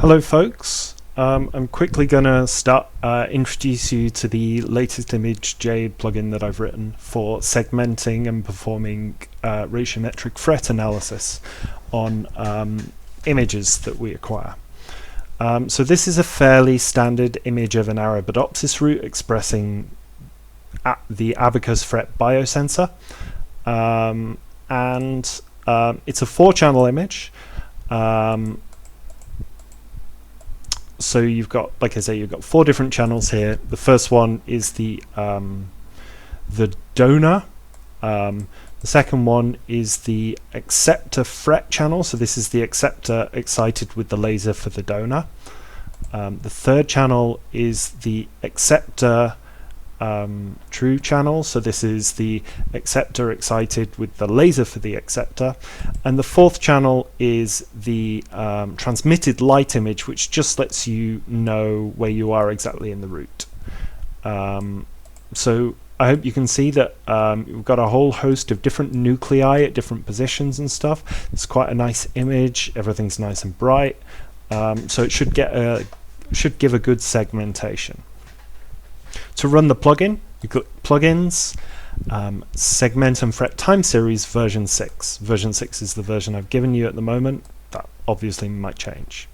Hello folks, I'm quickly going to introduce you to the latest ImageJ plugin that I've written for segmenting and performing ratiometric fret analysis on images that we acquire. So this is a fairly standard image of an Arabidopsis root expressing the Abacus fret biosensor, and it's a 4-channel image. So you've got, like I say, you've got 4 different channels here. The first one is the donor. The second one is the acceptor fret channel. So this is the acceptor excited with the laser for the donor. The third channel is the acceptor true channel. So this is the acceptor excited with the laser for the acceptor. And the fourth channel is the transmitted light image, which just lets you know where you are exactly in the route. So I hope you can see that we've got a whole host of different nuclei at different positions and stuff. It's quite a nice image. Everything's nice and bright. So it should give a good segmentation. To run the plugin, you click Plugins, Segment and Fret Time Series version 6. Version 6 is the version I've given you at the moment. That obviously might change.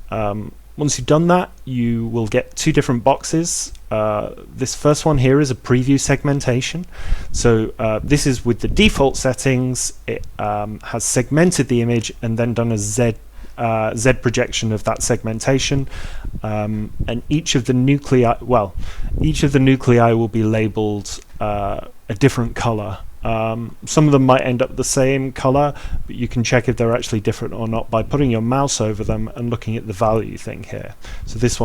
Once you've done that, you will get 2 different boxes. This first one here is a preview segmentation. So this is with the default settings. It has segmented the image and then done a Z projection of that segmentation, and each of the nuclei will be labeled a different color. Some of them might end up the same color, but you can check if they're actually different or not by putting your mouse over them and looking at the value thing here. So this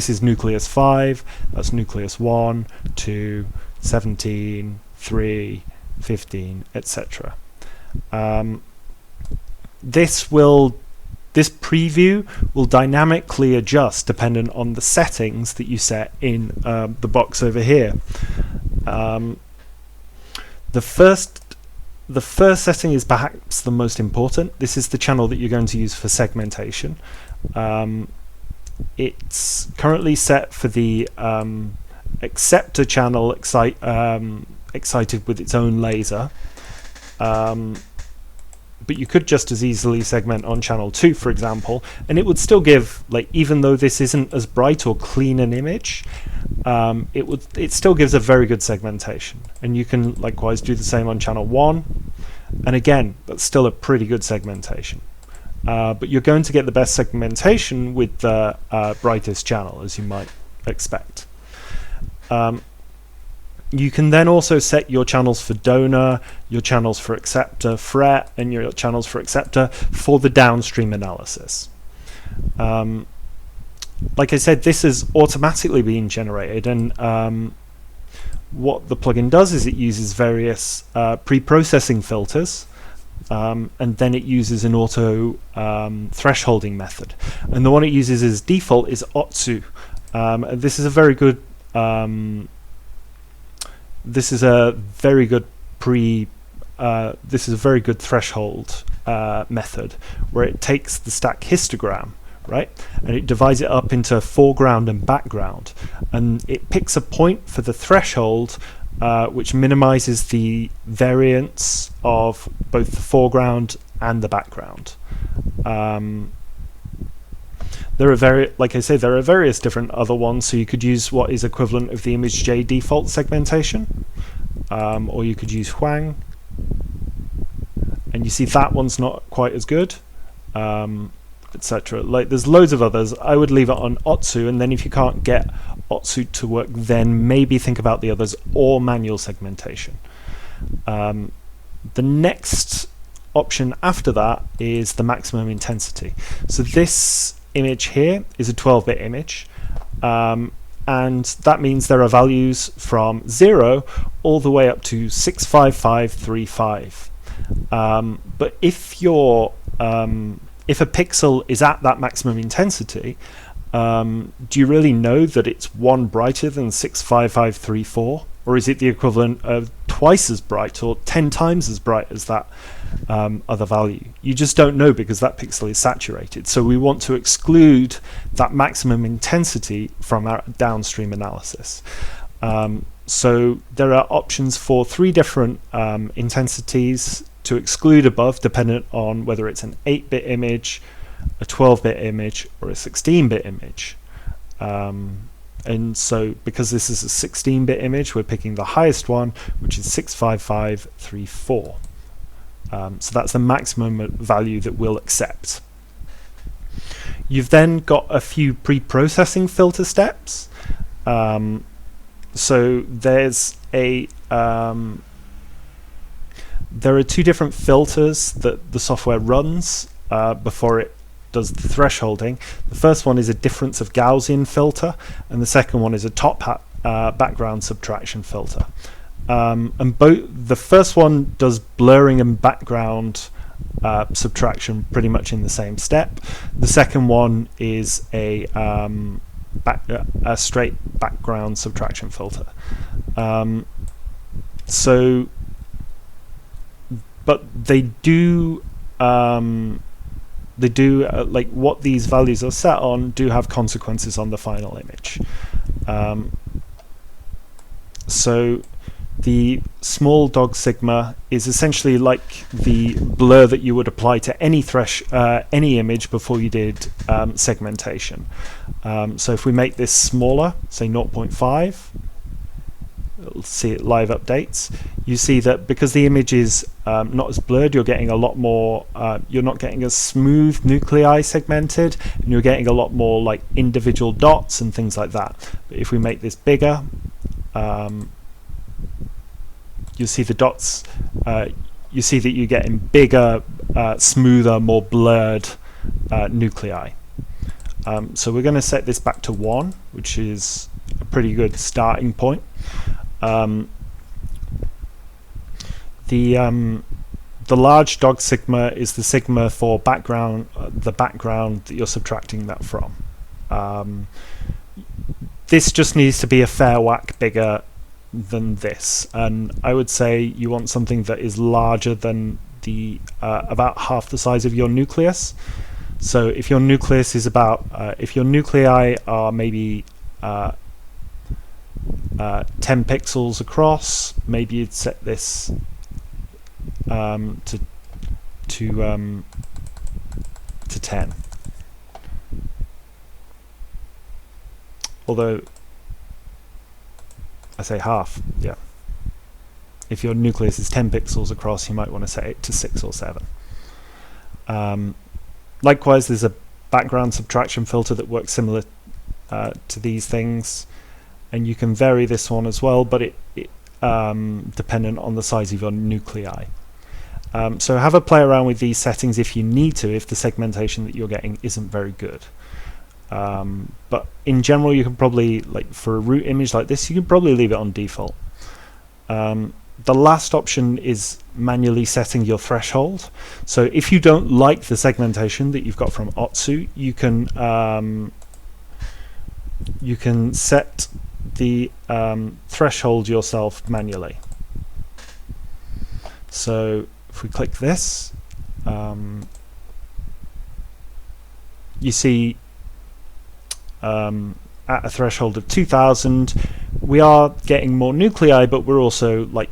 is nucleus 5, that's nucleus 1, 2, 17, 3, 15, etc. This preview will dynamically adjust dependent on the settings that you set in the box over here. The first setting is perhaps the most important. This is the channel that you're going to use for segmentation. It's currently set for the acceptor channel excited with its own laser. But you could just as easily segment on channel 2, for example, and it would still give, like, even though this isn't as bright or clean an image, it still gives a very good segmentation. And you can likewise do the same on channel 1, and again, that's still a pretty good segmentation. But you're going to get the best segmentation with the brightest channel, as you might expect. You can then also set your channels for donor, your channels for acceptor fret, and your channels for acceptor for the downstream analysis. Like I said, this is automatically being generated, and what the plugin does is it uses various pre-processing filters, and then it uses an auto thresholding method. And the one it uses as default is Otsu. This is a very good threshold method, where it takes the stack histogram, right, and it divides it up into foreground and background, and it picks a point for the threshold which minimizes the variance of both the foreground and the background. There are like I say, there are various different other ones, so you could use what is equivalent of the ImageJ default segmentation, or you could use Huang, and you see that one's not quite as good, etc. Like, there's loads of others. I would leave it on Otsu, and then if you can't get Otsu to work, then maybe think about the others or manual segmentation. The next option after that is the maximum intensity. So this image here is a 12-bit image, and that means there are values from 0 all the way up to 65535. But if a pixel is at that maximum intensity, do you really know that it's 1 brighter than 65534, or is it the equivalent of twice as bright or 10 times as bright as that other value. You just don't know because that pixel is saturated. So we want to exclude that maximum intensity from our downstream analysis. So there are options for 3 different intensities to exclude above, dependent on whether it's an 8-bit image, a 12-bit image, or a 16-bit image. And so because this is a 16-bit image, we're picking the highest one, which is 65534. So that's the maximum value that we'll accept. You've then got a few pre-processing filter steps. So there are 2 different filters that the software runs before it does the thresholding. The first one is a difference of Gaussian filter, and the second one is a top hat background subtraction filter. And the first one does blurring and background subtraction pretty much in the same step. The second one is a straight background subtraction filter. But they do like what these values are set on do have consequences on the final image. So the small dog sigma is essentially like the blur that you would apply to any any image before you did segmentation. So if we make this smaller, say 0.5, we'll see it live updates. You see that because the image is not as blurred, you're getting a lot more. You're not getting as smooth nuclei segmented, and you're getting a lot more like individual dots and things like that. But if we make this bigger, you'll see the dots. You see that you're getting bigger, smoother, more blurred nuclei. So we're going to set this back to 1, which is a pretty good starting point. The large dog sigma is the sigma for background, the background that you're subtracting that from. This just needs to be a fair whack bigger than this, and I would say you want something that is larger than the about half the size of your nucleus. So if your nucleus is about, if your nuclei are maybe 10 pixels across, maybe you'd set this to 10. Although I say half, yeah. If your nucleus is 10 pixels across, you might want to set it to 6 or 7. Likewise, there's a background subtraction filter that works similar to these things, and you can vary this one as well, but it dependent on the size of your nuclei. So have a play around with these settings if you need to, if the segmentation that you're getting isn't very good. But in general, you can probably, like for a root image like this, you can probably leave it on default. The last option is manually setting your threshold. So if you don't like the segmentation that you've got from Otsu, you can set the threshold yourself manually. So if we click this, you see at a threshold of 2000 we are getting more nuclei, but we're also like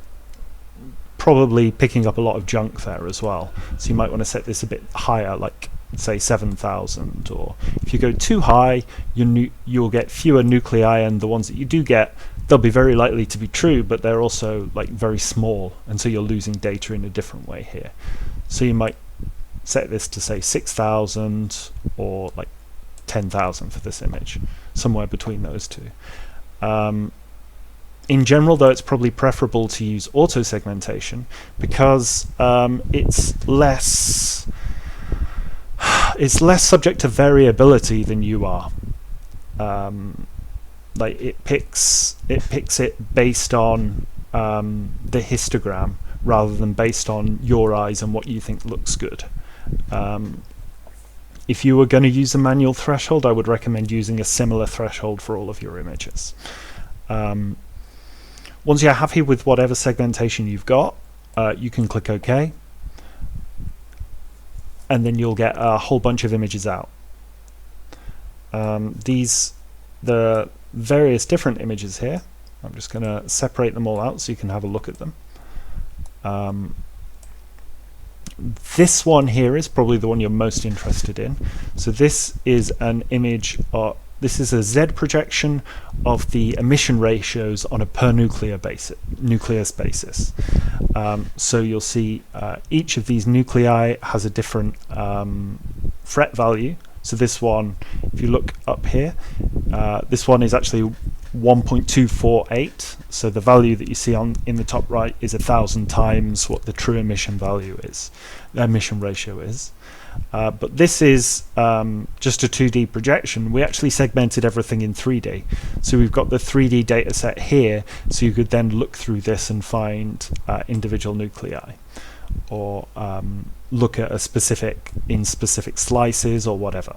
probably picking up a lot of junk there as well. So you might want to set this a bit higher, like say 7000, or if you go too high, you'll get fewer nuclei, and the ones that you do get, they'll be very likely to be true, but they're also like very small, and so you're losing data in a different way here. So you might set this to say 6000 or like 10,000 for this image, somewhere between those two. In general, though, it's probably preferable to use auto segmentation because it's less subject to variability than you are. Like it picks it based on the histogram rather than based on your eyes and what you think looks good. If you were going to use a manual threshold, I would recommend using a similar threshold for all of your images. Once you're happy with whatever segmentation you've got, you can click OK, and then you'll get a whole bunch of images out. The various different images here, I'm just going to separate them all out so you can have a look at them. This one here is probably the one you're most interested in. So this is an image, this is a Z projection of the emission ratios on a per nucleus basis. So you'll see each of these nuclei has a different FRET value. So this one, if you look up here, this one is actually 1.248. So the value that you see in the top right is 1,000 times what the true emission value is, the emission ratio is. But this is just a 2D projection. We actually segmented everything in 3D. So we've got the 3D data set here, so you could then look through this and find individual nuclei, or look at in specific slices or whatever.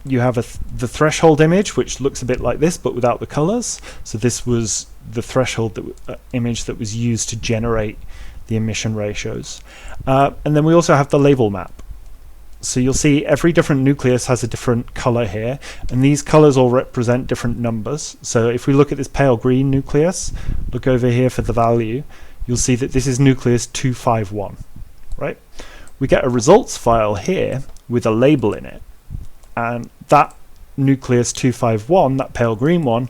You have the threshold image, which looks a bit like this, but without the colors. So this was the threshold image that was used to generate the emission ratios. And then we also have the label map. So you'll see every different nucleus has a different color here, and these colors all represent different numbers. So if we look at this pale green nucleus, look over here for the value, you'll see that this is nucleus 251, right? We get a results file here with a label in it, and that nucleus 251, that pale green one,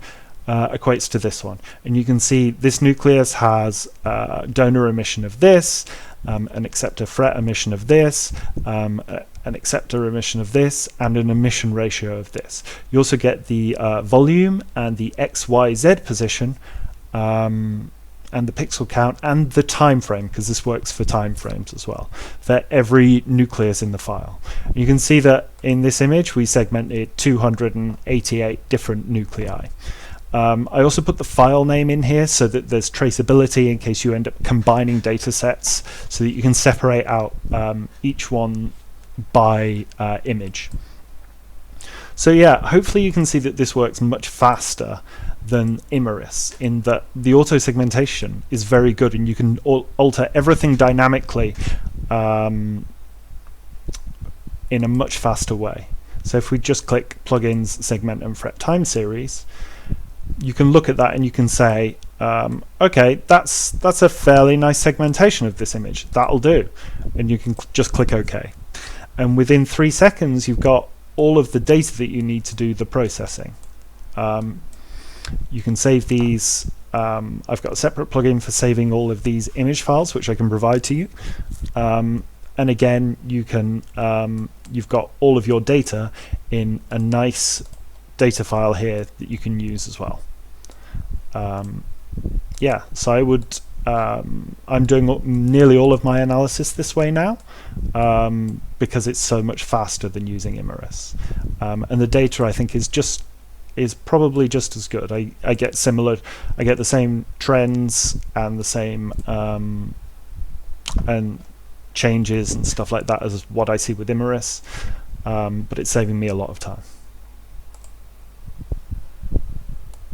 equates to this one. And you can see this nucleus has donor emission of this, an acceptor FRET emission of this, an acceptor emission of this, and an emission ratio of this. You also get the volume and the XYZ position, and the pixel count and the time frame, because this works for time frames as well, for every nucleus in the file. And you can see that in this image we segmented 288 different nuclei. I also put the file name in here so that there's traceability in case you end up combining data sets, so that you can separate out each one by image. So yeah, hopefully you can see that this works much faster than Imaris, in that the auto segmentation is very good and you can alter everything dynamically in a much faster way. So if we just click plugins, segment and FRET time series, you can look at that and you can say, okay, that's a fairly nice segmentation of this image, that'll do, and you can just click OK, and within 3 seconds you've got all of the data that you need to do the processing. You can save these. I've got a separate plugin for saving all of these image files, which I can provide to you. And again, you can you've got all of your data in a nice data file here that you can use as well. Yeah, so I would. I'm doing nearly all of my analysis this way now, because it's so much faster than using Imaris, and the data I think is probably just as good. I get the same trends and the same and changes and stuff like that as what I see with Imaris, but it's saving me a lot of time.